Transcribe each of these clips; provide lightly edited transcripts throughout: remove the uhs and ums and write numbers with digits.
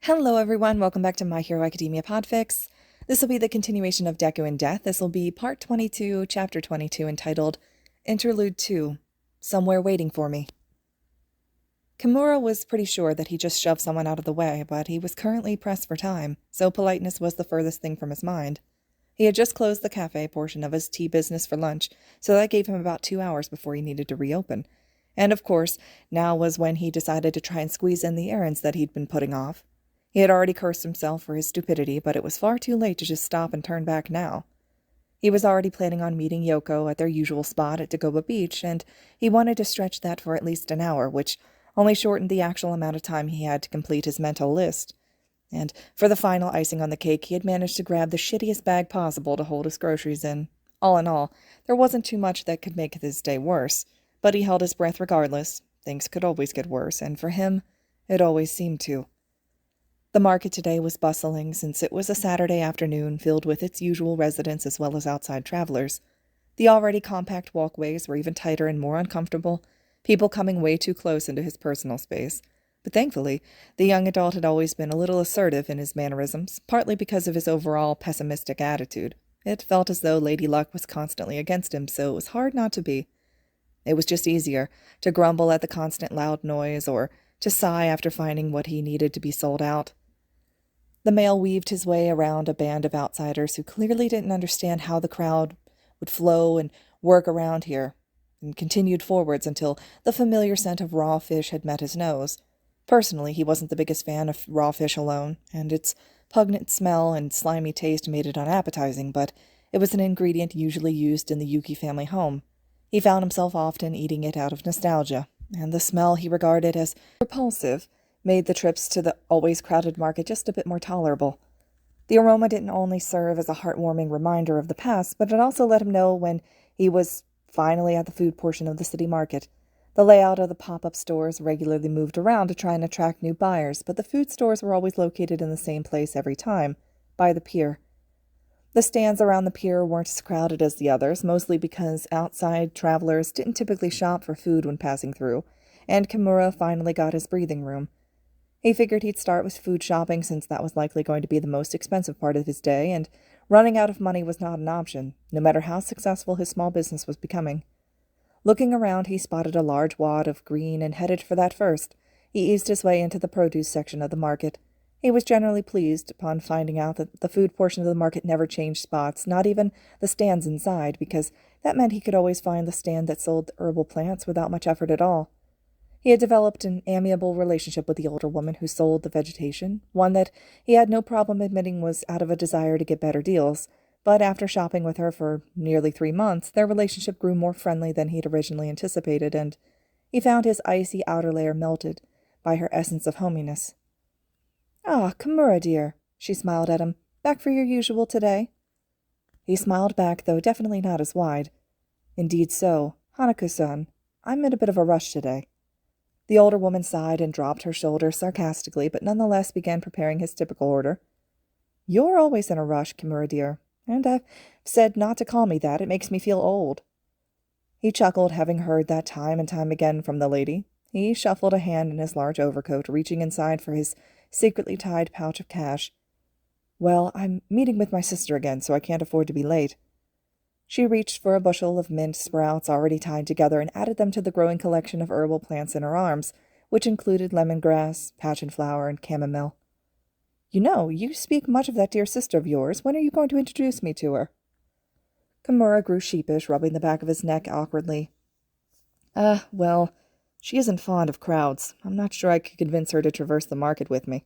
Hello everyone, welcome back to My Hero Academia Podfic. This will be the continuation of Deku and Death. This will be part 22, chapter 22, entitled Interlude 2, Somewhere Waiting for Me. Kimura was pretty sure that he just shoved someone out of the way, but he was currently pressed for time, so politeness was the furthest thing from his mind. He had just closed the cafe portion of his tea business for lunch, so that gave him about 2 hours before he needed to reopen. And of course, now was when he decided to try and squeeze in the errands that he'd been putting off. He had already cursed himself for his stupidity, but it was far too late to just stop and turn back now. He was already planning on meeting Yoko at their usual spot at Dagoba Beach, and he wanted to stretch that for at least an hour, which only shortened the actual amount of time he had to complete his mental list. And for the final icing on the cake, he had managed to grab the shittiest bag possible to hold his groceries in. All in all, there wasn't too much that could make his day worse, but he held his breath regardless. Things could always get worse, and for him, it always seemed to. The market today was bustling, since it was a Saturday afternoon filled with its usual residents as well as outside travelers. The already compact walkways were even tighter and more uncomfortable, people coming way too close into his personal space. But thankfully, the young adult had always been a little assertive in his mannerisms, partly because of his overall pessimistic attitude. It felt as though Lady Luck was constantly against him, so it was hard not to be. It was just easier to grumble at the constant loud noise or to sigh after finding what he needed to be sold out. The male weaved his way around a band of outsiders who clearly didn't understand how the crowd would flow and work around here, and continued forwards until the familiar scent of raw fish had met his nose. Personally, he wasn't the biggest fan of raw fish alone, and its pungent smell and slimy taste made it unappetizing, but it was an ingredient usually used in the Yuki family home. He found himself often eating it out of nostalgia, and the smell he regarded as repulsive made the trips to the always crowded market just a bit more tolerable. The aroma didn't only serve as a heartwarming reminder of the past, but it also let him know when he was finally at the food portion of the city market. The layout of the pop-up stores regularly moved around to try and attract new buyers, but the food stores were always located in the same place every time, by the pier. The stands around the pier weren't as crowded as the others, mostly because outside travelers didn't typically shop for food when passing through, and Kimura finally got his breathing room. He figured he'd start with food shopping since that was likely going to be the most expensive part of his day, and running out of money was not an option, no matter how successful his small business was becoming. Looking around, he spotted a large wad of green and headed for that first. He eased his way into the produce section of the market. He was generally pleased upon finding out that the food portion of the market never changed spots, not even the stands inside, because that meant he could always find the stand that sold herbal plants without much effort at all. He had developed an amiable relationship with the older woman who sold the vegetation, one that he had no problem admitting was out of a desire to get better deals, but after shopping with her for nearly 3 months, their relationship grew more friendly than he'd originally anticipated, and he found his icy outer layer melted by her essence of hominess. "Ah, Kimura, dear," she smiled at him. "Back for your usual today?" He smiled back, though definitely not as wide. "Indeed so. Hanako-san, I'm in a bit of a rush today." The older woman sighed and dropped her shoulders sarcastically, but nonetheless began preparing his typical order. "You're always in a rush, Kimura dear, and I've said not to call me that. It makes me feel old." He chuckled, having heard that time and time again from the lady. He shuffled a hand in his large overcoat, reaching inside for his secretly tied pouch of cash. "Well, I'm meeting with my sister again, so I can't afford to be late." She reached for a bushel of mint sprouts already tied together and added them to the growing collection of herbal plants in her arms, which included lemongrass, passionflower, and chamomile. "You know, you speak much of that dear sister of yours. When are you going to introduce me to her?" Kimura grew sheepish, rubbing the back of his neck awkwardly. Well, she isn't fond of crowds. I'm not sure I could convince her to traverse the market with me."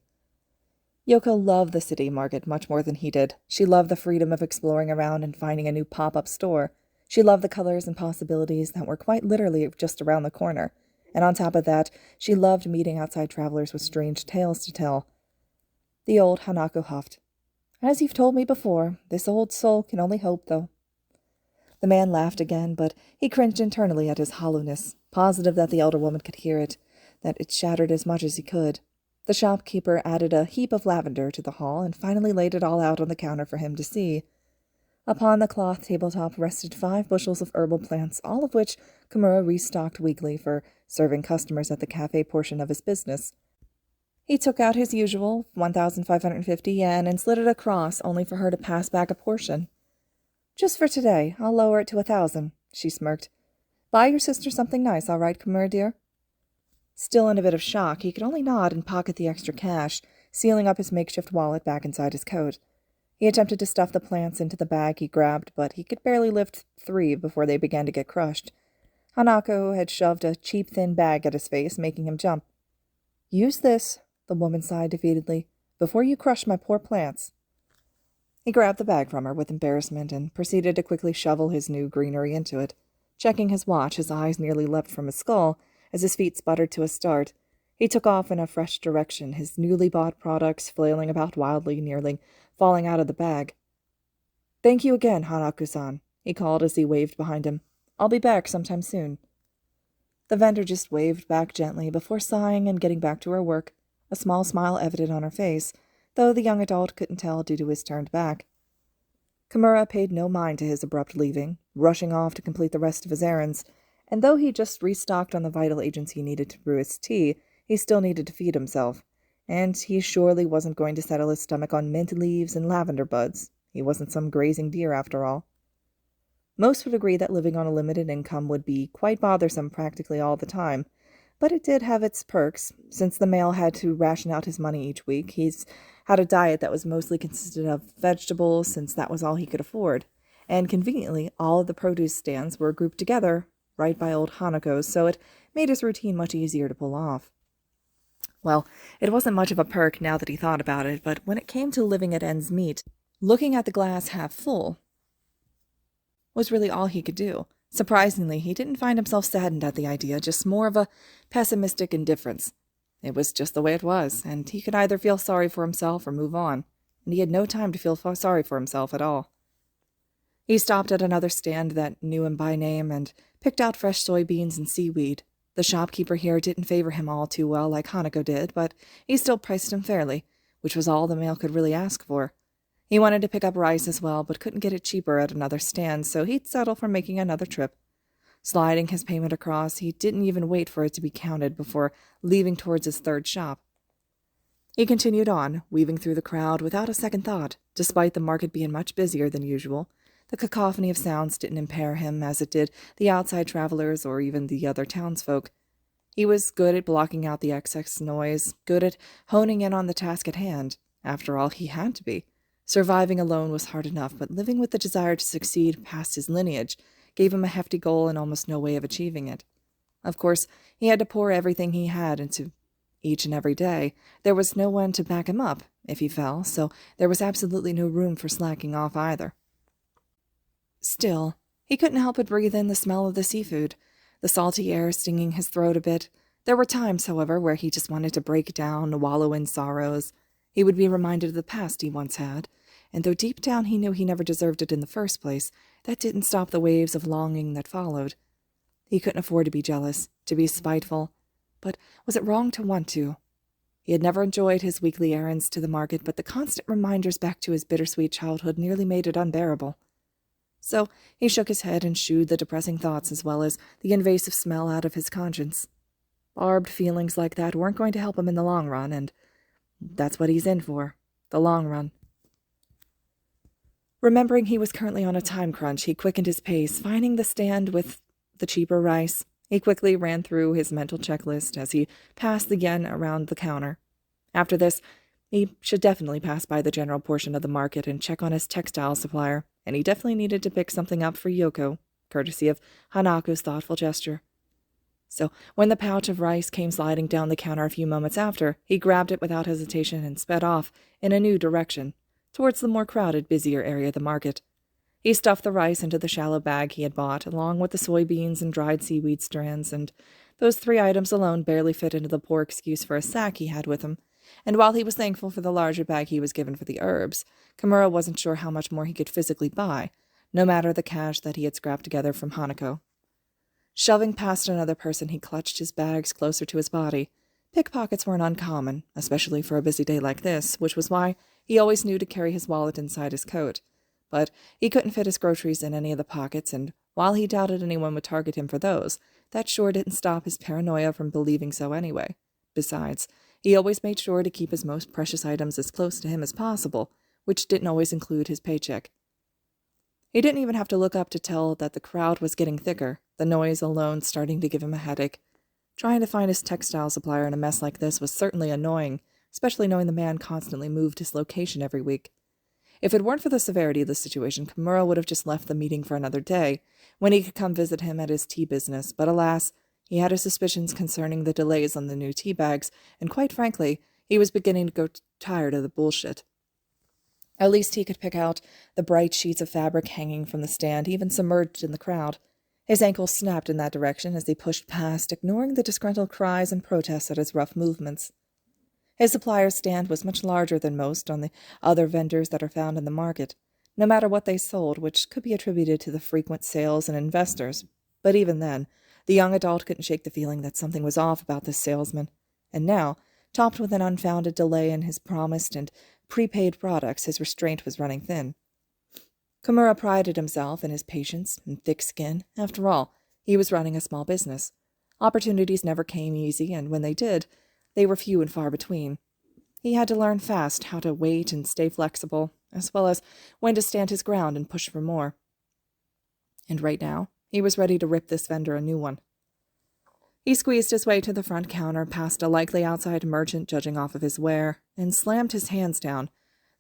Yoko loved the city market much more than he did. She loved the freedom of exploring around and finding a new pop-up store. She loved the colors and possibilities that were quite literally just around the corner. And on top of that, she loved meeting outside travelers with strange tales to tell. The old Hanako huffed. "As you've told me before, this old soul can only hope, though." The man laughed again, but he cringed internally at his hollowness, positive that the elder woman could hear it, that it shattered as much as he could. The shopkeeper added a heap of lavender to the haul and finally laid it all out on the counter for him to see. Upon the cloth tabletop rested 5 bushels of herbal plants, all of which Kimura restocked weekly for serving customers at the cafe portion of his business. He took out his usual 1,550 yen and slid it across, only for her to pass back a portion. "Just for today. I'll lower it to 1,000, she smirked. "Buy your sister something nice, all right, Kimura dear?" Still in a bit of shock, he could only nod and pocket the extra cash, sealing up his makeshift wallet back inside his coat. He attempted to stuff the plants into the bag he grabbed, but he could barely lift 3 before they began to get crushed. Hanako had shoved a cheap thin bag at his face, making him jump. "Use this," the woman sighed defeatedly, "before you crush my poor plants." He grabbed the bag from her with embarrassment and proceeded to quickly shovel his new greenery into it. Checking his watch, his eyes nearly leapt from his skull as his feet sputtered to a start. He took off in a fresh direction, his newly bought products flailing about wildly, nearly falling out of the bag. "Thank you again, Hanako-san," he called as he waved behind him. "I'll be back sometime soon." The vendor just waved back gently before sighing and getting back to her work, a small smile evident on her face, though the young adult couldn't tell due to his turned back. Kimura paid no mind to his abrupt leaving, rushing off to complete the rest of his errands, and though he just restocked on the vital agents he needed to brew his tea, he still needed to feed himself, and he surely wasn't going to settle his stomach on mint leaves and lavender buds. He wasn't some grazing deer, after all. Most would agree that living on a limited income would be quite bothersome practically all the time, but it did have its perks. Since the male had to ration out his money each week, he's had a diet that was mostly consisted of vegetables, since that was all he could afford, and conveniently all of the produce stands were grouped together right by old Hanako's, so it made his routine much easier to pull off. Well, it wasn't much of a perk now that he thought about it, but when it came to living at ends meet, looking at the glass half full was really all he could do. Surprisingly, he didn't find himself saddened at the idea, just more of a pessimistic indifference. It was just the way it was, and he could either feel sorry for himself or move on, and he had no time to feel sorry for himself at all. He stopped at another stand that knew him by name and picked out fresh soybeans and seaweed. The shopkeeper here didn't favor him all too well like Hanako did, but he still priced him fairly, which was all the male could really ask for. He wanted to pick up rice as well, but couldn't get it cheaper at another stand, so he'd settle for making another trip. Sliding his payment across, he didn't even wait for it to be counted before leaving towards his third shop. He continued on, weaving through the crowd without a second thought, despite the market being much busier than usual. The cacophony of sounds didn't impair him as it did the outside travelers or even the other townsfolk. He was good at blocking out the excess noise, good at honing in on the task at hand. After all, he had to be. Surviving alone was hard enough, but living with the desire to succeed past his lineage gave him a hefty goal and almost no way of achieving it. Of course, he had to pour everything he had into each and every day. There was no one to back him up if he fell, so there was absolutely no room for slacking off either. Still, he couldn't help but breathe in the smell of the seafood, the salty air stinging his throat a bit. There were times, however, where he just wanted to break down, wallow in sorrows. He would be reminded of the past he once had, and though deep down he knew he never deserved it in the first place, that didn't stop the waves of longing that followed. He couldn't afford to be jealous, to be spiteful, but was it wrong to want to? He had never enjoyed his weekly errands to the market, but the constant reminders back to his bittersweet childhood nearly made it unbearable. So he shook his head and shooed the depressing thoughts as well as the invasive smell out of his conscience. Barbed feelings like that weren't going to help him in the long run, and that's what he's in for, the long run. Remembering he was currently on a time crunch, he quickened his pace, finding the stand with the cheaper rice. He quickly ran through his mental checklist as he passed the yen around the counter. After this, he should definitely pass by the general portion of the market and check on his textile supplier, and he definitely needed to pick something up for Yoko, courtesy of Hanako's thoughtful gesture. So when the pouch of rice came sliding down the counter a few moments after, he grabbed it without hesitation and sped off in a new direction, towards the more crowded, busier area of the market. He stuffed the rice into the shallow bag he had bought, along with the soybeans and dried seaweed strands, and those 3 items alone barely fit into the poor excuse for a sack he had with him. And while he was thankful for the larger bag he was given for the herbs, Kimura wasn't sure how much more he could physically buy, no matter the cash that he had scrapped together from Hanako. Shoving past another person, he clutched his bags closer to his body. Pickpockets weren't uncommon, especially for a busy day like this, which was why he always knew to carry his wallet inside his coat. But he couldn't fit his groceries in any of the pockets, and while he doubted anyone would target him for those, that sure didn't stop his paranoia from believing so anyway. Besides, He always made sure to keep his most precious items as close to him as possible, which didn't always include his paycheck. He didn't even have to look up to tell that the crowd was getting thicker, the noise alone starting to give him a headache. Trying to find his textile supplier in a mess like this was certainly annoying, especially knowing the man constantly moved his location every week. If it weren't for the severity of the situation, Kimura would have just left the meeting for another day, when he could come visit him at his tea business, but alas, he had his suspicions concerning the delays on the new tea bags, and quite frankly, he was beginning to grow tired of the bullshit. At least he could pick out the bright sheets of fabric hanging from the stand, even submerged in the crowd. His ankles snapped in that direction as he pushed past, ignoring the disgruntled cries and protests at his rough movements. His supplier's stand was much larger than most on the other vendors that are found in the market, no matter what they sold, which could be attributed to the frequent sales and investors. But even then, the young adult couldn't shake the feeling that something was off about this salesman. And now, topped with an unfounded delay in his promised and prepaid products, his restraint was running thin. Kimura prided himself in his patience and thick skin. After all, he was running a small business. Opportunities never came easy, and when they did, they were few and far between. He had to learn fast how to wait and stay flexible, as well as when to stand his ground and push for more. And right now, he was ready to rip this vendor a new one. He squeezed his way to the front counter, past a likely outside merchant judging off of his wear, and slammed his hands down.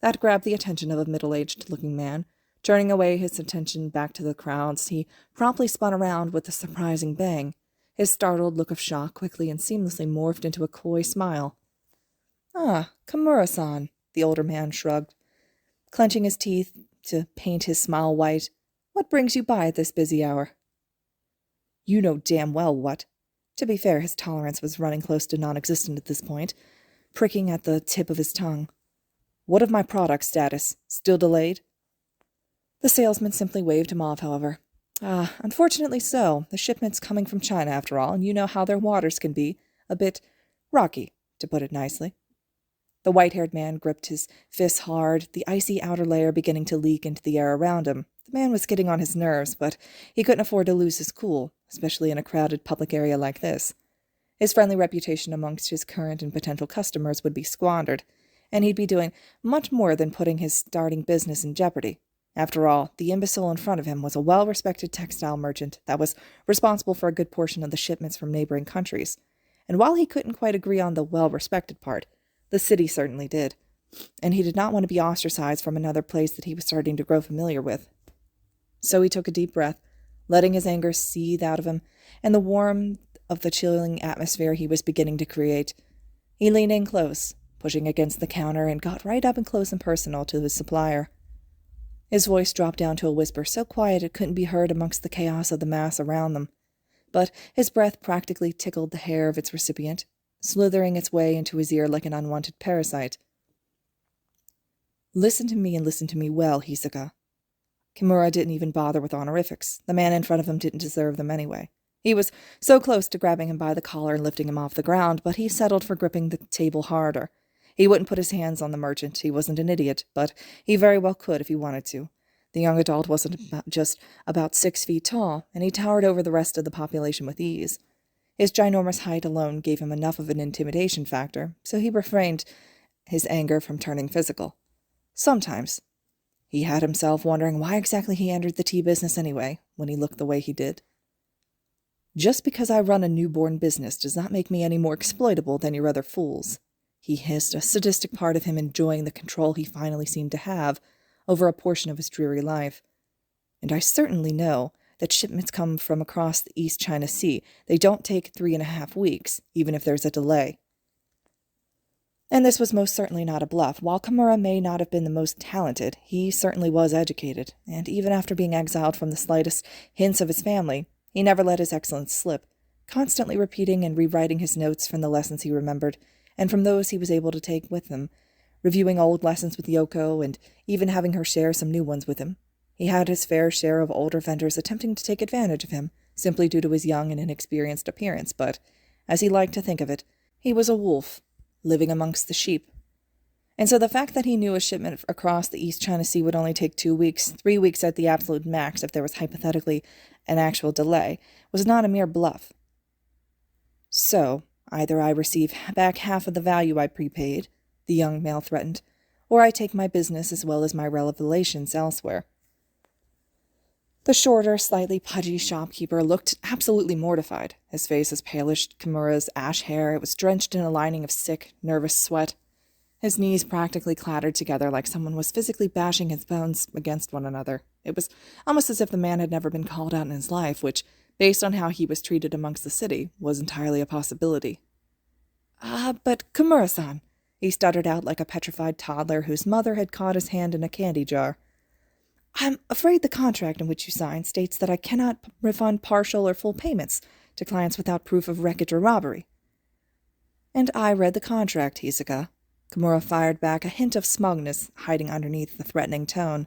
That grabbed the attention of a middle-aged-looking man. Turning away his attention back to the crowds, he promptly spun around with a surprising bang. His startled look of shock quickly and seamlessly morphed into a coy smile. "Ah, Kimura-san," the older man shrugged, clenching his teeth to paint his smile white. "What brings you by at this busy hour?" "You know damn well what." To be fair, his tolerance was running close to non-existent at this point, pricking at the tip of his tongue. "What of my product status? Still delayed?" The salesman simply waved him off, however. Unfortunately so. The shipment's coming from China, after all, and you know how their waters can be. A bit rocky, to put it nicely." The white-haired man gripped his fists hard, the icy outer layer beginning to leak into the air around him. The man was getting on his nerves, but he couldn't afford to lose his cool, especially in a crowded public area like this. His friendly reputation amongst his current and potential customers would be squandered, and he'd be doing much more than putting his starting business in jeopardy. After all, the imbecile in front of him was a well-respected textile merchant that was responsible for a good portion of the shipments from neighboring countries. And while he couldn't quite agree on the well-respected part, the city certainly did. And he did not want to be ostracized from another place that he was starting to grow familiar with. So he took a deep breath, letting his anger seethe out of him, and the warmth of the chilling atmosphere he was beginning to create. He leaned in close, pushing against the counter, and got right up and close and personal to his supplier. His voice dropped down to a whisper so quiet it couldn't be heard amongst the chaos of the mass around them. But his breath practically tickled the hair of its recipient, slithering its way into his ear like an unwanted parasite. "Listen to me and listen to me well, Hisoka." Kimura didn't even bother with honorifics. The man in front of him didn't deserve them anyway. He was so close to grabbing him by the collar and lifting him off the ground, but he settled for gripping the table harder. He wouldn't put his hands on the merchant. He wasn't an idiot, but he very well could if he wanted to. The young adult wasn't just about 6 feet tall, and he towered over the rest of the population with ease. His ginormous height alone gave him enough of an intimidation factor, so he refrained his anger from turning physical. Sometimes he had himself wondering why exactly he entered the tea business anyway, when he looked the way he did. "Just because I run a newborn business does not make me any more exploitable than your other fools," he hissed, a sadistic part of him enjoying the control he finally seemed to have over a portion of his dreary life. "And I certainly know that shipments come from across the East China Sea. They don't take 3.5 weeks, even if there's a delay." And this was most certainly not a bluff. While Kimura may not have been the most talented, he certainly was educated, and even after being exiled from the slightest hints of his family, he never let his excellence slip, constantly repeating and rewriting his notes from the lessons he remembered, and from those he was able to take with him, reviewing old lessons with Yoko, and even having her share some new ones with him. He had his fair share of older vendors attempting to take advantage of him, simply due to his young and inexperienced appearance, but, as he liked to think of it, he was a wolf, living amongst the sheep. And so the fact that he knew a shipment across the East China Sea would only take 2 weeks, 3 weeks at the absolute max if there was hypothetically an actual delay, was not a mere bluff. So, Either I receive back half of the value I prepaid, the young male threatened, or I take my business as well as my revelations elsewhere. The shorter, slightly pudgy shopkeeper looked absolutely mortified. His face as pale as Kimura's ash hair. It was drenched in a lining of sick, nervous sweat. His knees practically clattered together like someone was physically bashing his bones against one another. It was almost as if the man had never been called out in his life, which, based on how he was treated amongst the city, was entirely a possibility. But Kimura-san," he stuttered out like a petrified toddler whose mother had caught his hand in a candy jar. "I'm afraid the contract in which you signed states that I cannot refund partial or full payments to clients without proof of wreckage or robbery." "And I read the contract, Hisoka." Kimura fired back, a hint of smugness hiding underneath the threatening tone.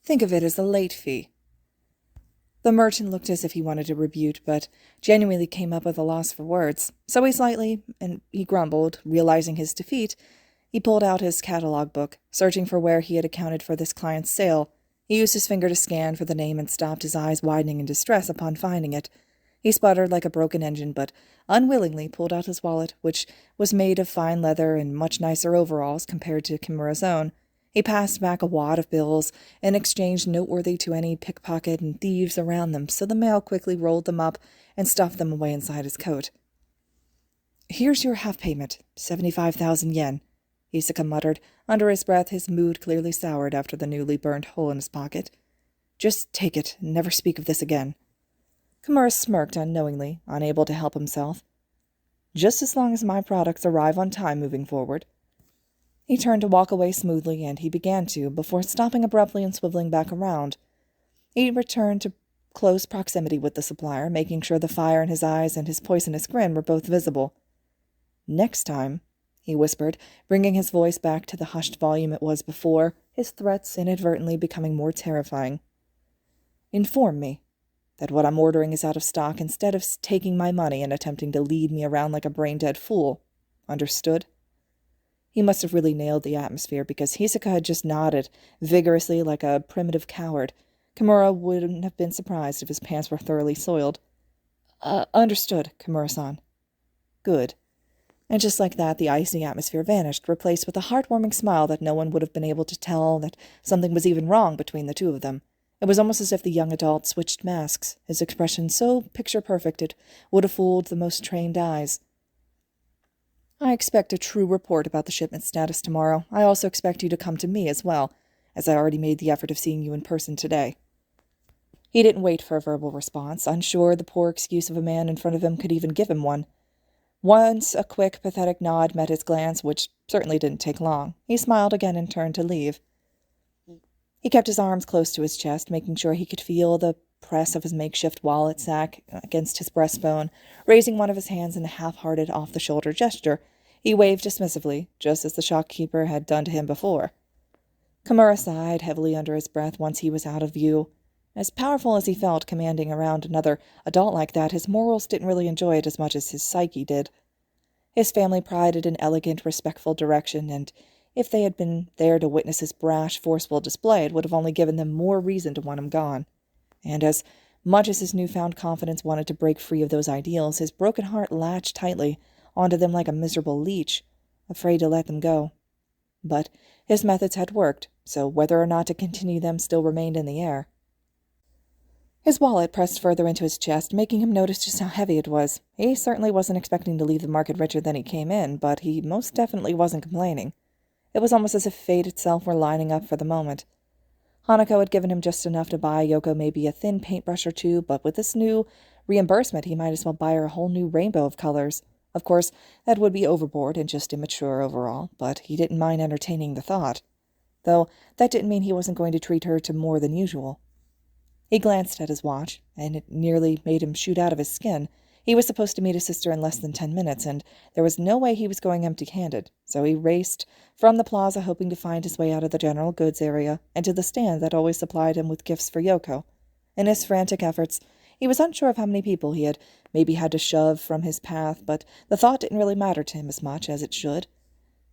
"Think of it as a late fee." The merchant looked as if he wanted to rebuke, but genuinely came up with a loss for words. So he grumbled, realizing his defeat. He pulled out his catalog book, searching for where he had accounted for this client's sale. He used his finger to scan for the name and stopped, his eyes widening in distress upon finding it. He sputtered like a broken engine, but unwillingly pulled out his wallet, which was made of fine leather and much nicer overalls compared to Kimura's own. He passed back a wad of bills, an exchange noteworthy to any pickpocket and thieves around them, so the male quickly rolled them up and stuffed them away inside his coat. "Here's your half payment, 75,000 yen, Hisoka muttered. Under his breath, his mood clearly soured after the newly burned hole in his pocket. "Just take it, and never speak of this again." Kimura smirked unknowingly, unable to help himself. "Just as long as my products arrive on time moving forward." He turned to walk away smoothly, and he began to, before stopping abruptly and swiveling back around. He returned to close proximity with the supplier, making sure the fire in his eyes and his poisonous grin were both visible. "Next time," he whispered, bringing his voice back to the hushed volume it was before, his threats inadvertently becoming more terrifying. "Inform me that what I'm ordering is out of stock instead of taking my money and attempting to lead me around like a brain-dead fool. Understood?" He must have really nailed the atmosphere, because Hisoka had just nodded, vigorously like a primitive coward. Kimura wouldn't have been surprised if his pants were thoroughly soiled. Understood, Kimura-san." "Good." And just like that, the icy atmosphere vanished, replaced with a heartwarming smile that no one would have been able to tell that something was even wrong between the two of them. It was almost as if the young adult switched masks, his expression so picture-perfect it would have fooled the most trained eyes. "I expect a true report about the shipment status tomorrow. I also expect you to come to me as well, as I already made the effort of seeing you in person today." He didn't wait for a verbal response, unsure the poor excuse of a man in front of him could even give him one. Once a quick, pathetic nod met his glance, which certainly didn't take long. He smiled again and turned to leave. He kept his arms close to his chest, making sure he could feel the press of his makeshift wallet sack against his breastbone. Raising one of his hands in a half-hearted, off-the-shoulder gesture, he waved dismissively, just as the shopkeeper had done to him before. Kimura sighed heavily under his breath once he was out of view. As powerful as he felt commanding around another adult like that, his morals didn't really enjoy it as much as his psyche did. His family prided in elegant, respectful direction, and if they had been there to witness his brash, forceful display, it would have only given them more reason to want him gone. And as much as his newfound confidence wanted to break free of those ideals, his broken heart latched tightly onto them like a miserable leech, afraid to let them go. But his methods had worked, so whether or not to continue them still remained in the air. His wallet pressed further into his chest, making him notice just how heavy it was. He certainly wasn't expecting to leave the market richer than he came in, but he most definitely wasn't complaining. It was almost as if fate itself were lining up for the moment. Hanako had given him just enough to buy Yoko maybe a thin paintbrush or two, but with this new reimbursement he might as well buy her a whole new rainbow of colors. Of course, that would be overboard and just immature overall, but he didn't mind entertaining the thought. Though that didn't mean he wasn't going to treat her to more than usual. He glanced at his watch, and it nearly made him shoot out of his skin. He was supposed to meet his sister in less than 10 minutes, and there was no way he was going empty-handed, so he raced from the plaza hoping to find his way out of the general goods area and to the stand that always supplied him with gifts for Yoko. In his frantic efforts, he was unsure of how many people he had maybe had to shove from his path, but the thought didn't really matter to him as much as it should.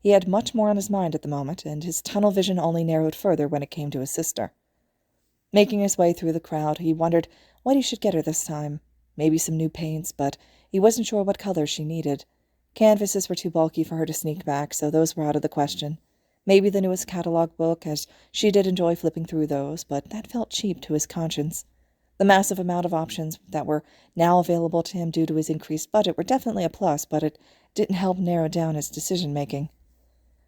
He had much more on his mind at the moment, and his tunnel vision only narrowed further when it came to his sister. Making his way through the crowd, he wondered what he should get her this time. maybe some new paints, but he wasn't sure what colors she needed. Canvases were too bulky for her to sneak back, so those were out of the question. Maybe the newest catalog book, as she did enjoy flipping through those, but that felt cheap to his conscience. The massive amount of options that were now available to him due to his increased budget were definitely a plus, but it didn't help narrow down his decision-making.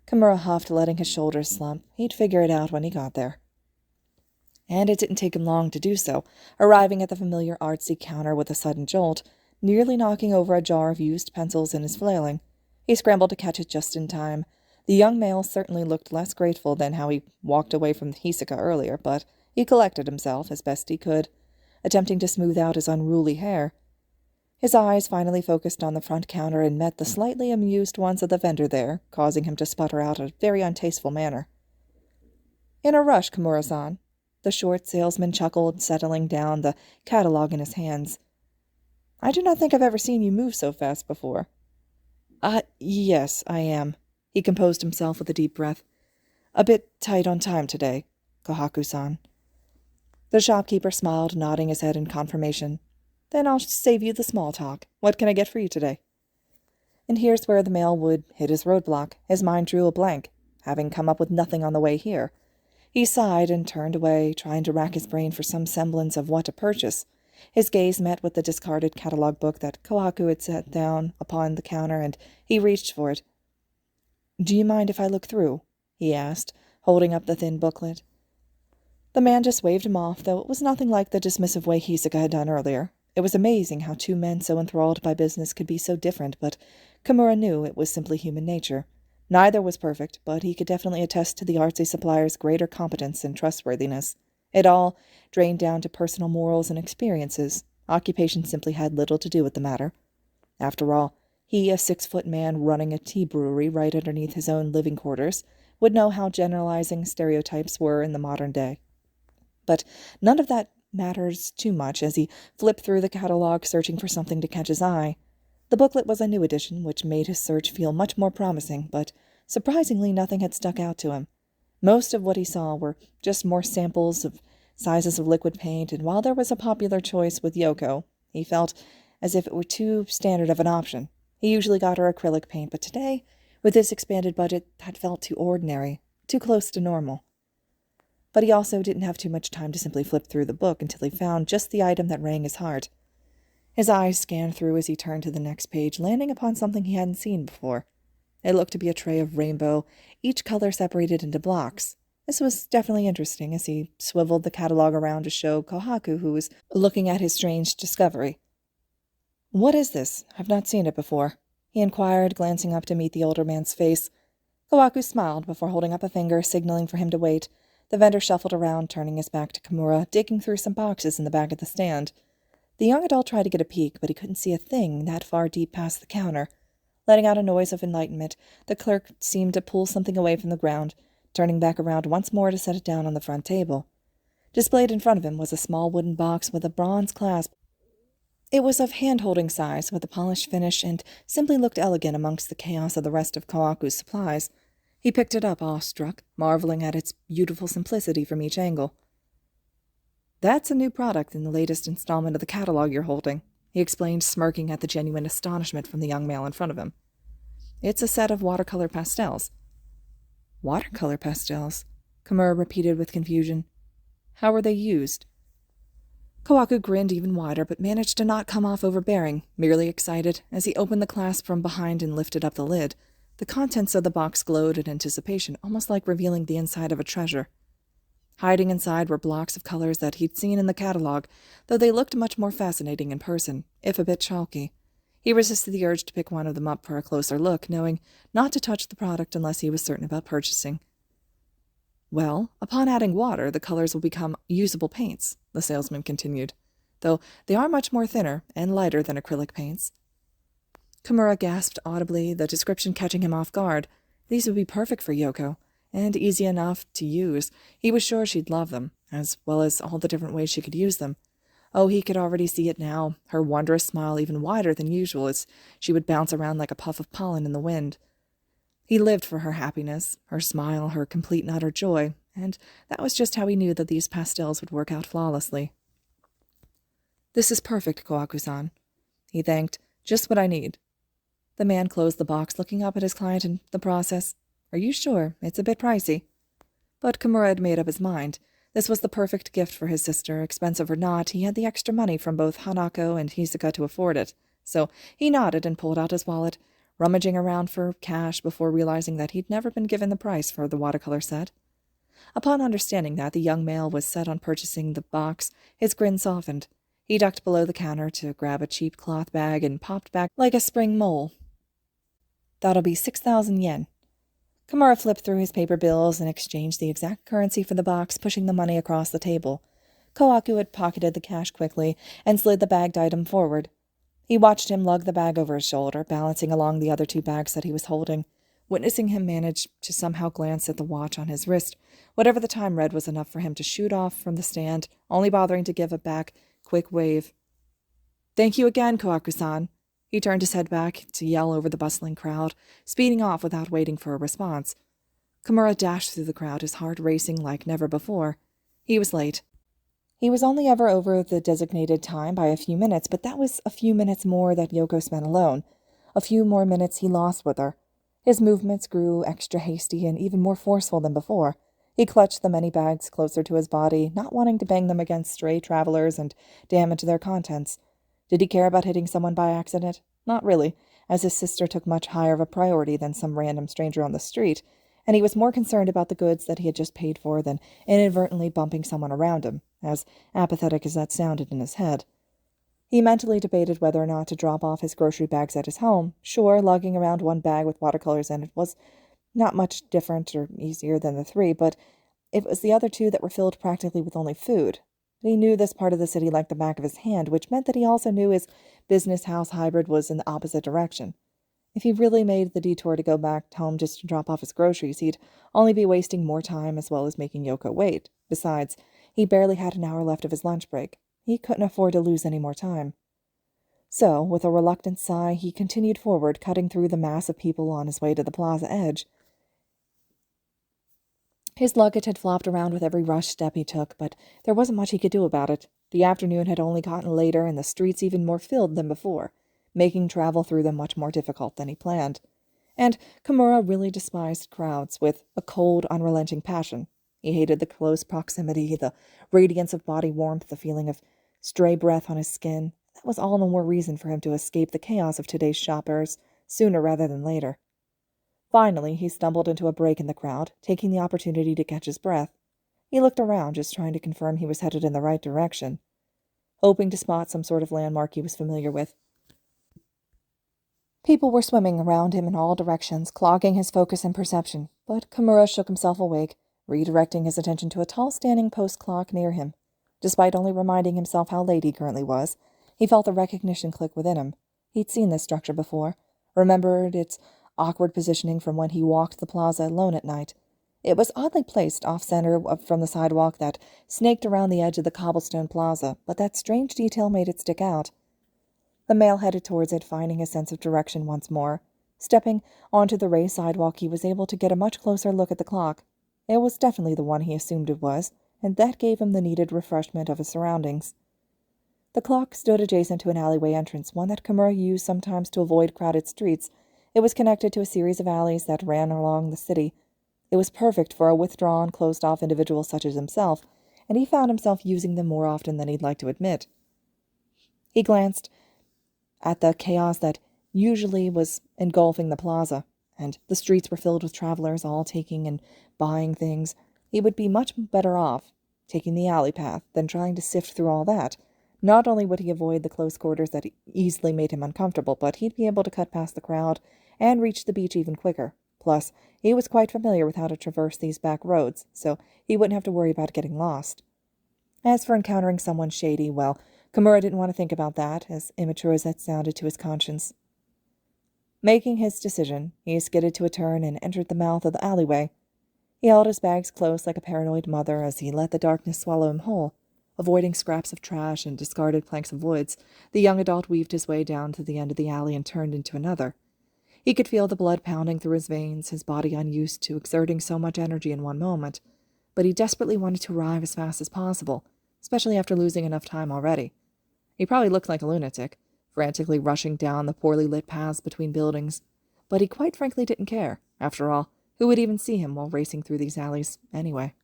Kimura huffed, letting his shoulders slump. He'd figure it out when he got there. And it didn't take him long to do so, arriving at the familiar artsy counter with a sudden jolt, nearly knocking over a jar of used pencils in his flailing. He scrambled to catch it just in time. The young male certainly looked less grateful than how he walked away from Hisaka earlier, but he collected himself as best he could, attempting to smooth out his unruly hair. His eyes finally focused on the front counter and met the slightly amused ones of the vendor there, causing him to sputter out a very untasteful manner. "In a rush, Kimura-san," the short salesman chuckled, settling down the catalog in his hands. "I do not think I've ever seen you move so fast before." Yes, I am." He composed himself with a deep breath. "A bit tight on time today, Kohaku-san." The shopkeeper smiled, nodding his head in confirmation. "Then I'll save you the small talk. What can I get for you today?" And here's where the male would hit his roadblock. His mind drew a blank, having come up with nothing on the way here. He sighed and turned away, trying to rack his brain for some semblance of what to purchase. His gaze met with the discarded catalog book that Kohaku had set down upon the counter, and he reached for it. "Do you mind if I look through?" he asked, holding up the thin booklet. The man just waved him off, though it was nothing like the dismissive way Hisaka had done earlier. It was amazing how two men so enthralled by business could be so different, but Kimura knew it was simply human nature. Neither was perfect, but he could definitely attest to the artsy supplier's greater competence and trustworthiness. It all drained down to personal morals and experiences. Occupation simply had little to do with the matter. After all, he, a 6-foot man running a tea brewery right underneath his own living quarters, would know how generalizing stereotypes were in the modern day. But none of that matters too much as he flipped through the catalog, searching for something to catch his eye. The booklet was a new edition, which made his search feel much more promising, but surprisingly nothing had stuck out to him. Most of what he saw were just more samples of sizes of liquid paint, and while there was a popular choice with Yoko, he felt as if it were too standard of an option. He usually got her acrylic paint, but today, with this expanded budget, that felt too ordinary, too close to normal. But he also didn't have too much time to simply flip through the book until he found just the item that rang his heart. His eyes scanned through as he turned to the next page, landing upon something he hadn't seen before. It looked to be a tray of rainbow, each color separated into blocks. This was definitely interesting as he swiveled the catalog around to show Kohaku, who was looking at his strange discovery. "What is this? I've not seen it before," he inquired, glancing up to meet the older man's face. Kohaku smiled before holding up a finger, signaling for him to wait. The vendor shuffled around, turning his back to Kimura, digging through some boxes in the back of the stand. The young adult tried to get a peek, but he couldn't see a thing that far deep past the counter. Letting out a noise of enlightenment, the clerk seemed to pull something away from the ground, turning back around once more to set it down on the front table. Displayed in front of him was a small wooden box with a bronze clasp. It was of hand-holding size, with a polished finish, and simply looked elegant amongst the chaos of the rest of Kawaku's supplies. He picked it up, awestruck, marveling at its beautiful simplicity from each angle. "That's a new product in the latest installment of the catalog you're holding," he explained, smirking at the genuine astonishment from the young male in front of him. "It's a set of watercolor pastels." "Watercolor pastels?" Kimura repeated with confusion. "How were they used?" Kawaku grinned even wider, but managed to not come off overbearing, merely excited, as he opened the clasp from behind and lifted up the lid. The contents of the box glowed in anticipation, almost like revealing the inside of a treasure. Hiding inside were blocks of colors that he'd seen in the catalog, though they looked much more fascinating in person, if a bit chalky. He resisted the urge to pick one of them up for a closer look, knowing not to touch the product unless he was certain about purchasing. "Well, upon adding water, the colors will become usable paints," the salesman continued, "though they are much more thinner and lighter than acrylic paints." Kimura gasped audibly, the description catching him off guard. These would be perfect for Yoko, and easy enough to use. He was sure she'd love them, as well as all the different ways she could use them. Oh, he could already see it now, her wondrous smile even wider than usual as she would bounce around like a puff of pollen in the wind. He lived for her happiness, her smile, her complete and utter joy, and that was just how he knew that these pastels would work out flawlessly. "This is perfect, Koaku-san," he thanked. "Just what I need." The man closed the box, looking up at his client in the process. "Are you sure? It's a bit pricey." But Kimura had made up his mind. This was the perfect gift for his sister. Expensive or not, he had the extra money from both Hanako and Hisoka to afford it. So he nodded and pulled out his wallet, rummaging around for cash before realizing that he'd never been given the price for the watercolor set. Upon understanding that the young male was set on purchasing the box, his grin softened. He ducked below the counter to grab a cheap cloth bag and popped back like a spring mole. "That'll be 6,000 yen. Kimura flipped through his paper bills and exchanged the exact currency for the box, pushing the money across the table. Koaku had pocketed the cash quickly and slid the bagged item forward. He watched him lug the bag over his shoulder, balancing along the other 2 bags that he was holding. Witnessing him manage to somehow glance at the watch on his wrist, whatever the time read was enough for him to shoot off from the stand, only bothering to give a back quick wave. "Thank you again, Koaku-san." He turned his head back to yell over the bustling crowd, speeding off without waiting for a response. Kimura dashed through the crowd, his heart racing like never before. He was late. He was only ever over the designated time by a few minutes, but that was a few minutes more that Yoko spent alone. A few more minutes he lost with her. His movements grew extra hasty and even more forceful than before. He clutched the many bags closer to his body, not wanting to bang them against stray travelers and damage their contents. Did he care about hitting someone by accident? Not really, as his sister took much higher of a priority than some random stranger on the street, and he was more concerned about the goods that he had just paid for than inadvertently bumping someone around him, as apathetic as that sounded in his head. He mentally debated whether or not to drop off his grocery bags at his home. Sure, lugging around 1 bag with watercolors in it was not much different or easier than the 3, but it was the other 2 that were filled practically with only food. He knew this part of the city like the back of his hand, which meant that he also knew his business house hybrid was in the opposite direction. If he really made the detour to go back home just to drop off his groceries, he'd only be wasting more time as well as making Yoko wait. Besides, he barely had an hour left of his lunch break. He couldn't afford to lose any more time. So, with a reluctant sigh, he continued forward, cutting through the mass of people on his way to the plaza edge. His luggage had flopped around with every rush step he took, but there wasn't much he could do about it. The afternoon had only gotten later and the streets even more filled than before, making travel through them much more difficult than he planned. And Kimura really despised crowds with a cold, unrelenting passion. He hated the close proximity, the radiance of body warmth, the feeling of stray breath on his skin. That was all the more reason for him to escape the chaos of today's shoppers, sooner rather than later. Finally, he stumbled into a break in the crowd, taking the opportunity to catch his breath. He looked around, just trying to confirm he was headed in the right direction, hoping to spot some sort of landmark he was familiar with. People were swimming around him in all directions, clogging his focus and perception, but Kimura shook himself awake, redirecting his attention to a tall standing post clock near him. Despite only reminding himself how late he currently was, he felt a recognition click within him. He'd seen this structure before, remembered its awkward positioning from when he walked the plaza alone at night. It was oddly placed off-center from the sidewalk that snaked around the edge of the cobblestone plaza, but that strange detail made it stick out. The male headed towards it, finding his sense of direction once more. Stepping onto the raised sidewalk, he was able to get a much closer look at the clock. It was definitely the one he assumed it was, and that gave him the needed refreshment of his surroundings. The clock stood adjacent to an alleyway entrance, one that Kimura used sometimes to avoid crowded streets. It was connected to a series of alleys that ran along the city. It was perfect for a withdrawn, closed-off individual such as himself, and he found himself using them more often than he'd like to admit. He glanced at the chaos that usually was engulfing the plaza, and the streets were filled with travelers, all taking and buying things. He would be much better off taking the alley path than trying to sift through all that. Not only would he avoid the close quarters that easily made him uncomfortable, but he'd be able to cut past the crowd and reach the beach even quicker. Plus, he was quite familiar with how to traverse these back roads, so he wouldn't have to worry about getting lost. As for encountering someone shady, well, Kimura didn't want to think about that, as immature as that sounded to his conscience. Making his decision, he skidded to a turn and entered the mouth of the alleyway. He held his bags close like a paranoid mother as he let the darkness swallow him whole. Avoiding scraps of trash and discarded planks of woods, the young adult weaved his way down to the end of the alley and turned into another. He could feel the blood pounding through his veins, his body unused to exerting so much energy in one moment. But he desperately wanted to arrive as fast as possible, especially after losing enough time already. He probably looked like a lunatic, frantically rushing down the poorly lit paths between buildings. But he quite frankly didn't care. After all, who would even see him while racing through these alleys anyway?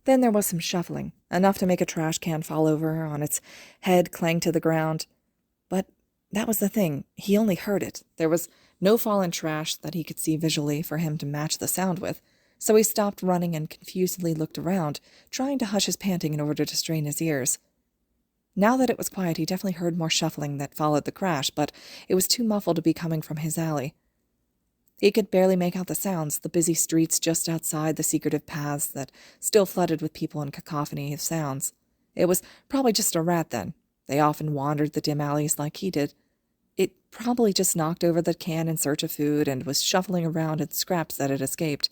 Then there was some shuffling, enough to make a trash can fall over on its head, clang to the ground. But that was the thing. He only heard it. There was no fallen trash that he could see visually for him to match the sound with, so he stopped running and confusedly looked around, trying to hush his panting in order to strain his ears. Now that it was quiet, he definitely heard more shuffling that followed the crash, but it was too muffled to be coming from his alley. He could barely make out the sounds, the busy streets just outside, the secretive paths that still flooded with people and cacophony of sounds. It was probably just a rat, then. They often wandered the dim alleys like he did. It probably just knocked over the can in search of food and was shuffling around in scraps that had escaped.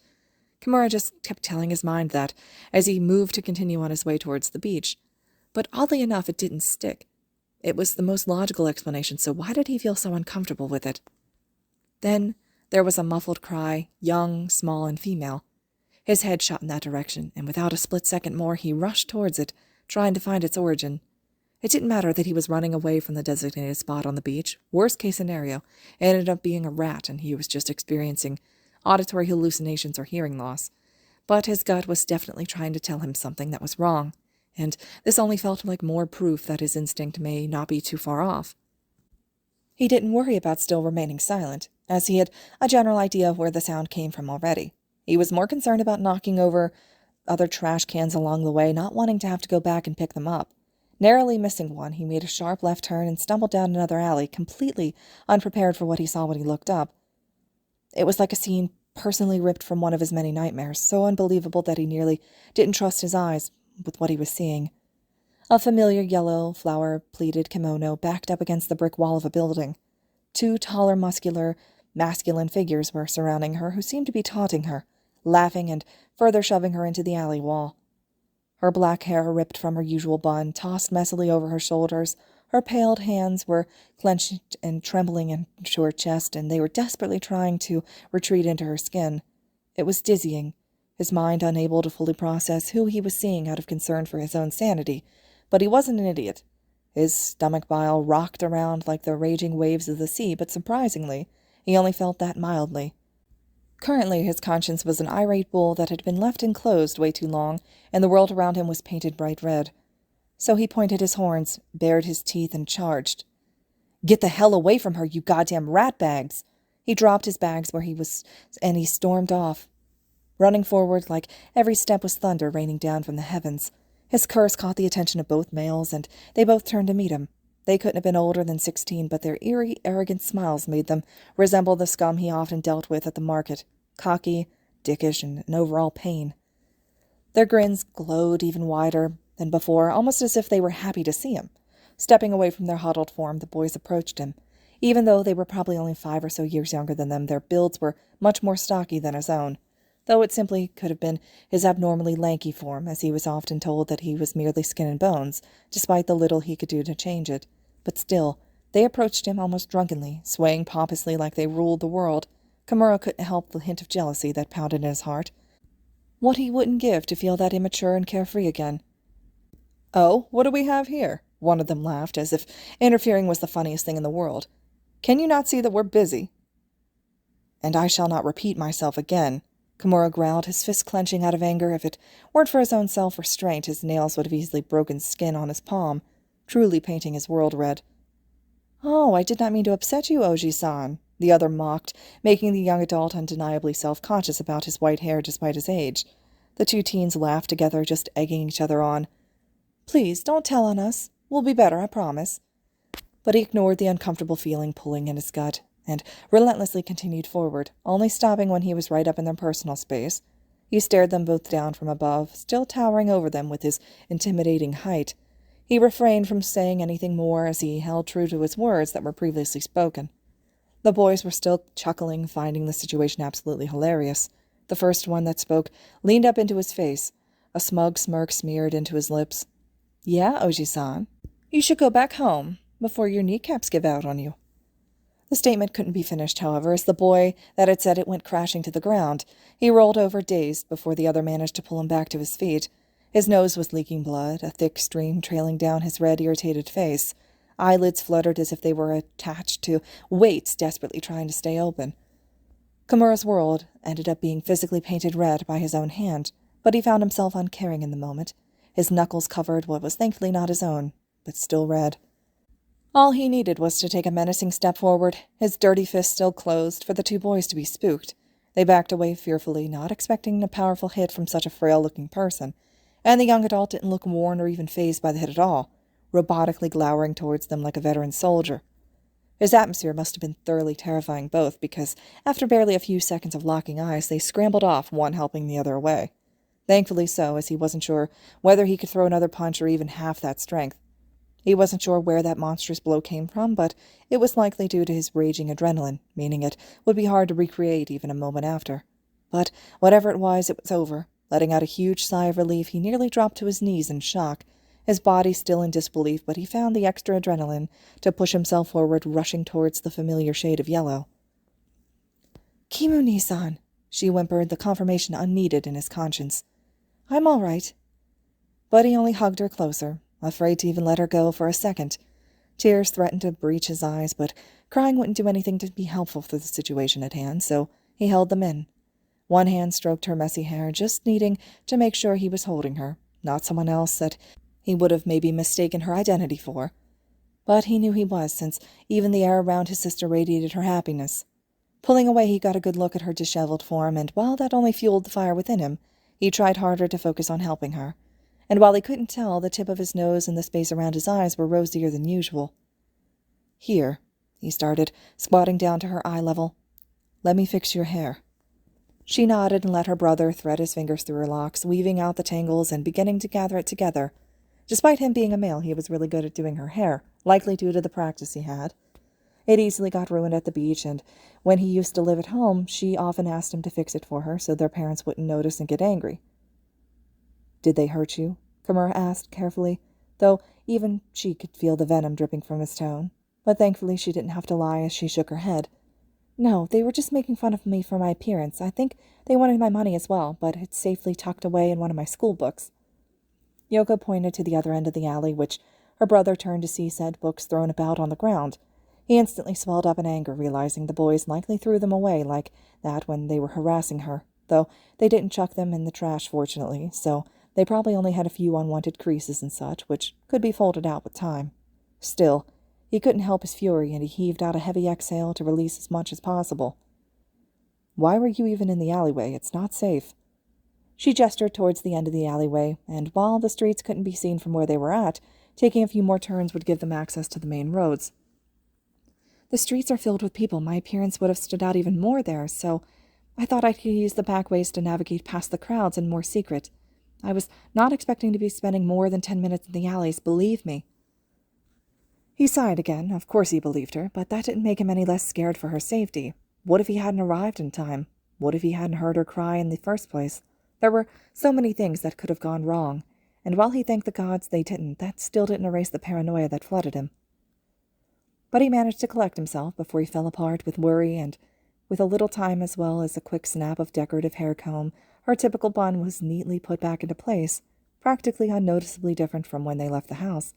Kimura just kept telling his mind that, as he moved to continue on his way towards the beach. But oddly enough, it didn't stick. It was the most logical explanation, so why did he feel so uncomfortable with it? Then there was a muffled cry, young, small, and female. His head shot in that direction, and without a split second more, he rushed towards it, trying to find its origin. It didn't matter that he was running away from the designated spot on the beach. Worst case scenario, it ended up being a rat, and he was just experiencing auditory hallucinations or hearing loss. But his gut was definitely trying to tell him something that was wrong, and this only felt like more proof that his instinct may not be too far off. He didn't worry about still remaining silent, as he had a general idea of where the sound came from already. He was more concerned about knocking over other trash cans along the way, not wanting to have to go back and pick them up. Narrowly missing one, he made a sharp left turn and stumbled down another alley, completely unprepared for what he saw when he looked up. It was like a scene personally ripped from one of his many nightmares, so unbelievable that he nearly didn't trust his eyes with what he was seeing. A familiar yellow, flower-pleated kimono backed up against the brick wall of a building. Two taller, muscular, masculine figures were surrounding her who seemed to be taunting her, laughing and further shoving her into the alley wall. Her black hair, ripped from her usual bun, tossed messily over her shoulders. Her paled hands were clenched and trembling into her chest, and they were desperately trying to retreat into her skin. It was dizzying, his mind unable to fully process who he was seeing out of concern for his own sanity. But he wasn't an idiot. His stomach bile rocked around like the raging waves of the sea, but surprisingly, he only felt that mildly. Currently, his conscience was an irate bull that had been left enclosed way too long, and the world around him was painted bright red. So he pointed his horns, bared his teeth, and charged. "Get the hell away from her, you goddamn rat-bags!" He dropped his bags where he was, and he stormed off, running forward like every step was thunder raining down from the heavens. His curse caught the attention of both males, and they both turned to meet him. They couldn't have been older than 16, but their eerie, arrogant smiles made them resemble the scum he often dealt with at the market, cocky, dickish, and an overall pain. Their grins glowed even wider than before, almost as if they were happy to see him. Stepping away from their huddled form, the boys approached him. Even though they were probably only 5 or so years younger than them, their builds were much more stocky than his own, though it simply could have been his abnormally lanky form, as he was often told that he was merely skin and bones, despite the little he could do to change it. But still, they approached him almost drunkenly, swaying pompously like they ruled the world. Kimura couldn't help the hint of jealousy that pounded in his heart. What he wouldn't give to feel that immature and carefree again. "Oh, what do we have here?" One of them laughed, as if interfering was the funniest thing in the world. "Can you not see that we're busy?" "And I shall not repeat myself again," Kimura growled, his fist clenching out of anger. If it weren't for his own self-restraint, his nails would have easily broken skin on his palm, truly painting his world red. "Oh, I did not mean to upset you, Oji-san," the other mocked, making the young adult undeniably self-conscious about his white hair despite his age. The two teens laughed together, just egging each other on. "Please, don't tell on us. We'll be better, I promise." But he ignored the uncomfortable feeling pulling in his gut, and relentlessly continued forward, only stopping when he was right up in their personal space. He stared them both down from above, still towering over them with his intimidating height. He refrained from saying anything more as he held true to his words that were previously spoken. The boys were still chuckling, finding the situation absolutely hilarious. The first one that spoke leaned up into his face, a smug smirk smeared into his lips. "Yeah, Oji-san, you should go back home before your kneecaps give out on you." The statement couldn't be finished, however, as the boy that had said it went crashing to the ground. He rolled over, dazed, before the other managed to pull him back to his feet. His nose was leaking blood, a thick stream trailing down his red, irritated face. Eyelids fluttered as if they were attached to weights desperately trying to stay open. Kimura's world ended up being physically painted red by his own hand, but he found himself uncaring in the moment. His knuckles covered what was thankfully not his own, but still red. All he needed was to take a menacing step forward, his dirty fist still closed, for the two boys to be spooked. They backed away fearfully, not expecting a powerful hit from such a frail-looking person, and the young adult didn't look worn or even fazed by the hit at all, robotically glowering towards them like a veteran soldier. His atmosphere must have been thoroughly terrifying both, because after barely a few seconds of locking eyes, they scrambled off, one helping the other away. Thankfully so, as he wasn't sure whether he could throw another punch or even half that strength. He wasn't sure where that monstrous blow came from, but it was likely due to his raging adrenaline, meaning it would be hard to recreate even a moment after. But whatever it was over. Letting out a huge sigh of relief, he nearly dropped to his knees in shock, his body still in disbelief, but he found the extra adrenaline to push himself forward, rushing towards the familiar shade of yellow. "Kimu-ni-san," she whimpered, the confirmation unneeded in his conscience. "I'm all right." But he only hugged her closer, afraid to even let her go for a second. Tears threatened to breach his eyes, but crying wouldn't do anything to be helpful for the situation at hand, so he held them in. One hand stroked her messy hair, just needing to make sure he was holding her, not someone else that he would have maybe mistaken her identity for. But he knew he was, since even the air around his sister radiated her happiness. Pulling away, he got a good look at her disheveled form, and while that only fueled the fire within him, he tried harder to focus on helping her. And while he couldn't tell, the tip of his nose and the space around his eyes were rosier than usual. "Here," he started, squatting down to her eye level. "Let me fix your hair." She nodded and let her brother thread his fingers through her locks, weaving out the tangles and beginning to gather it together. Despite him being a male, he was really good at doing her hair, likely due to the practice he had. It easily got ruined at the beach, and when he used to live at home, she often asked him to fix it for her so their parents wouldn't notice and get angry. "Did they hurt you?" Kimura asked carefully, though even she could feel the venom dripping from his tone. But thankfully she didn't have to lie as she shook her head. "No, they were just making fun of me for my appearance. I think they wanted my money as well, but it's safely tucked away in one of my school books." Yoko pointed to the other end of the alley, which her brother turned to see said books thrown about on the ground. He instantly swelled up in anger, realizing the boys likely threw them away like that when they were harassing her, though they didn't chuck them in the trash, fortunately, so they probably only had a few unwanted creases and such, which could be folded out with time. Still, he couldn't help his fury, and he heaved out a heavy exhale to release as much as possible. "Why were you even in the alleyway? It's not safe." She gestured towards the end of the alleyway, and while the streets couldn't be seen from where they were at, taking a few more turns would give them access to the main roads. "The streets are filled with people. My appearance would have stood out even more there, so I thought I could use the back ways to navigate past the crowds and more secret. I was not expecting to be spending more than 10 minutes in the alleys, believe me." He sighed again. Of course he believed her, but that didn't make him any less scared for her safety. What if he hadn't arrived in time? What if he hadn't heard her cry in the first place? There were so many things that could have gone wrong, and while he thanked the gods they didn't, that still didn't erase the paranoia that flooded him. But he managed to collect himself before he fell apart with worry, and with a little time as well as a quick snap of decorative hair comb, her typical bun was neatly put back into place, practically unnoticeably different from when they left the house.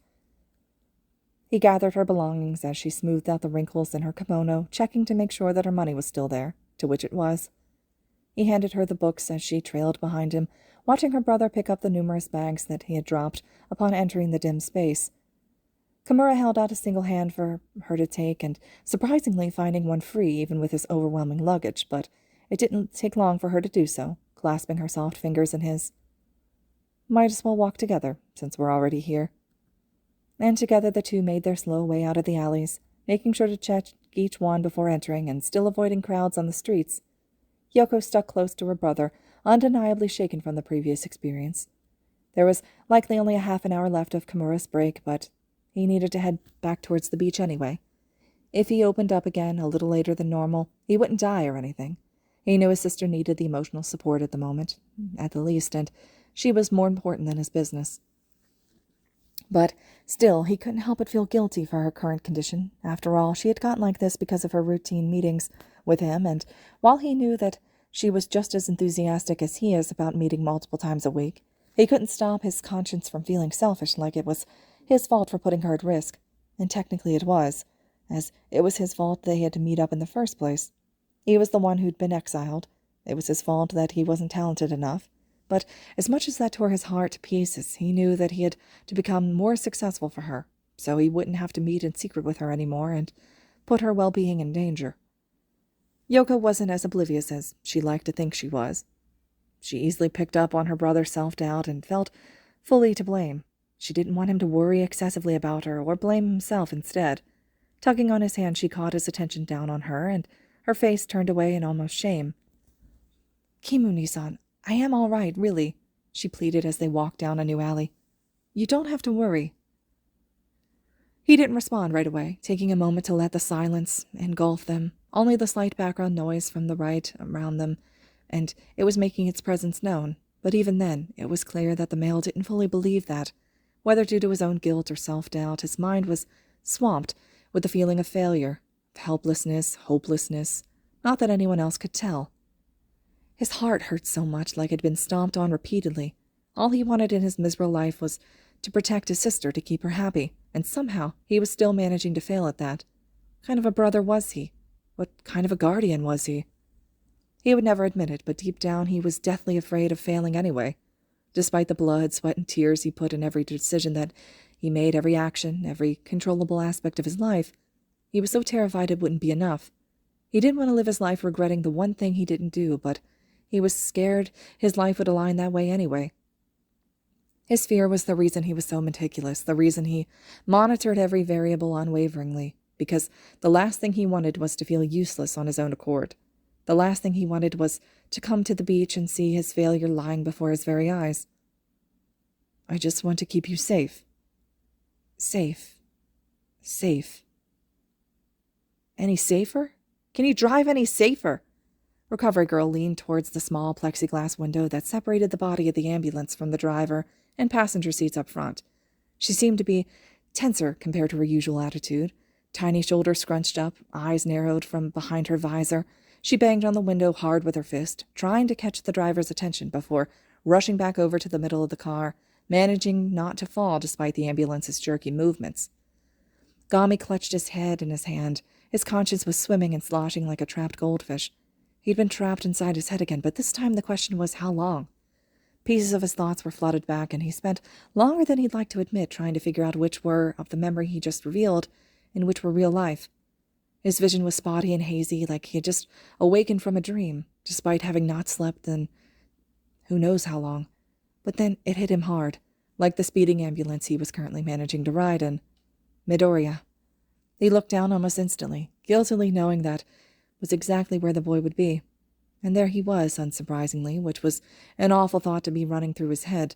He gathered her belongings as she smoothed out the wrinkles in her kimono, checking to make sure that her money was still there, to which it was. He handed her the books as she trailed behind him, watching her brother pick up the numerous bags that he had dropped upon entering the dim space. Kimura held out a single hand for her to take, and surprisingly finding one free even with his overwhelming luggage, but it didn't take long for her to do so, clasping her soft fingers in his. "Might as well walk together, since we're already here." And together the two made their slow way out of the alleys, making sure to check each one before entering and still avoiding crowds on the streets. Yoko stuck close to her brother, undeniably shaken from the previous experience. There was likely only a half an hour left of Kimura's break, but he needed to head back towards the beach anyway. If he opened up again a little later than normal, he wouldn't die or anything. He knew his sister needed the emotional support at the moment, at the least, and she was more important than his business. But still, he couldn't help but feel guilty for her current condition. After all, she had gotten like this because of her routine meetings with him, and while he knew that she was just as enthusiastic as he is about meeting multiple times a week, He couldn't stop his conscience from feeling selfish, like it was his fault for putting her at risk, and technically it was, as it was his fault they had to meet up in the first place. He was the one who'd been exiled. It was his fault that he wasn't talented enough. But as much as that tore his heart to pieces, he knew that he had to become more successful for her, so he wouldn't have to meet in secret with her anymore and put her well-being in danger. Yoko wasn't as oblivious as she liked to think she was. She easily picked up on her brother's self-doubt and felt fully to blame. She didn't want him to worry excessively about her or blame himself instead. Tugging on his hand, she caught his attention down on her, and her face turned away in almost shame. "Kimuni-san, I am all right, really," she pleaded as they walked down a new alley. "You don't have to worry." He didn't respond right away, taking a moment to let the silence engulf them, only the slight background noise from the right around them, and it was making its presence known. But even then, it was clear that the male didn't fully believe that. Whether due to his own guilt or self-doubt, his mind was swamped with the feeling of failure, of helplessness, hopelessness, not that anyone else could tell. His heart hurt so much, like it had been stomped on repeatedly. All he wanted in his miserable life was to protect his sister, to keep her happy, and somehow he was still managing to fail at that. What kind of a brother was he? What kind of a guardian was he? He would never admit it, but deep down he was deathly afraid of failing anyway. Despite the blood, sweat, and tears he put in every decision that he made, every action, every controllable aspect of his life, he was so terrified it wouldn't be enough. He didn't want to live his life regretting the one thing he didn't do, but he was scared his life would align that way anyway. His fear was the reason he was so meticulous, the reason he monitored every variable unwaveringly, because the last thing he wanted was to feel useless on his own accord. The last thing he wanted was to come to the beach and see his failure lying before his very eyes. "I just want to keep you safe." Safe. Safe. Any safer? Can you drive any safer? Recovery Girl leaned towards the small plexiglass window that separated the body of the ambulance from the driver and passenger seats up front. She seemed to be tenser compared to her usual attitude. Tiny shoulders scrunched up, eyes narrowed from behind her visor. She banged on the window hard with her fist, trying to catch the driver's attention before rushing back over to the middle of the car, managing not to fall despite the ambulance's jerky movements. Gami clutched his head in his hand. His conscience was swimming and sloshing like a trapped goldfish. He'd been trapped inside his head again, but this time the question was how long. Pieces of his thoughts were flooded back, and he spent longer than he'd like to admit trying to figure out which were of the memory he just revealed and which were real life. His vision was spotty and hazy, like he had just awakened from a dream, despite having not slept in who knows how long. But then it hit him hard, like the speeding ambulance he was currently managing to ride in. Midoriya. He looked down almost instantly, guiltily knowing that was exactly where the boy would be. And there he was, unsurprisingly, which was an awful thought to be running through his head.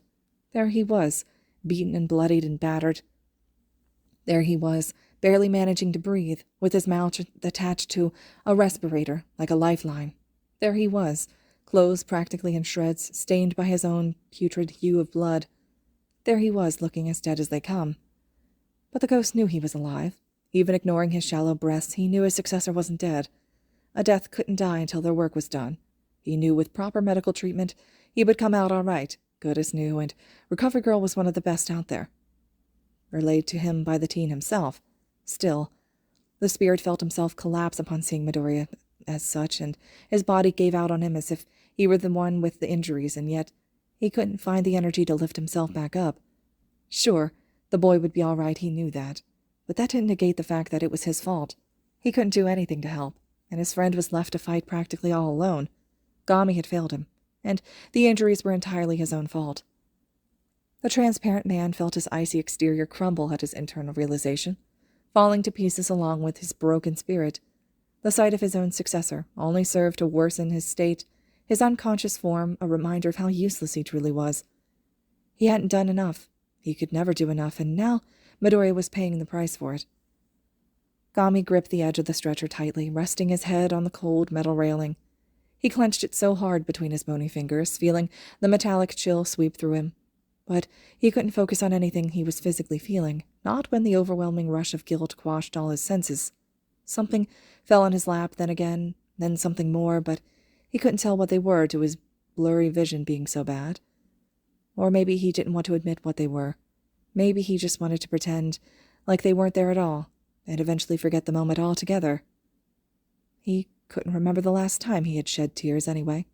There he was, beaten and bloodied and battered. There he was, barely managing to breathe, with his mouth attached to a respirator, like a lifeline. There he was, clothes practically in shreds, stained by his own putrid hue of blood. There he was, looking as dead as they come. But the ghost knew he was alive. Even ignoring his shallow breaths, he knew his successor wasn't dead. A death couldn't die until their work was done. He knew with proper medical treatment he would come out all right, good as new, and Recovery Girl was one of the best out there. Relayed to him by the teen himself. Still, the spirit felt himself collapse upon seeing Midoriya as such, and his body gave out on him as if he were the one with the injuries, and yet he couldn't find the energy to lift himself back up. Sure, the boy would be all right, he knew that, but that didn't negate the fact that it was his fault. He couldn't do anything to help, and his friend was left to fight practically all alone. Gami had failed him, and the injuries were entirely his own fault. The transparent man felt his icy exterior crumble at his internal realization, falling to pieces along with his broken spirit. The sight of his own successor only served to worsen his state, his unconscious form a reminder of how useless he truly was. He hadn't done enough. He could never do enough, and now Midoriya was paying the price for it. Gami gripped the edge of the stretcher tightly, resting his head on the cold metal railing. He clenched it so hard between his bony fingers, feeling the metallic chill sweep through him. But he couldn't focus on anything he was physically feeling, not when the overwhelming rush of guilt quashed all his senses. Something fell on his lap, then again, then something more, but he couldn't tell what they were to his blurry vision being so bad. Or maybe he didn't want to admit what they were. Maybe he just wanted to pretend like they weren't there at all, and eventually forget the moment altogether. He couldn't remember the last time he had shed tears anyway.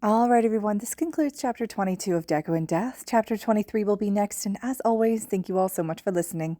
Alright everyone, this concludes Chapter 22 of Deku and Death. Chapter 23 will be next, and as always, thank you all so much for listening.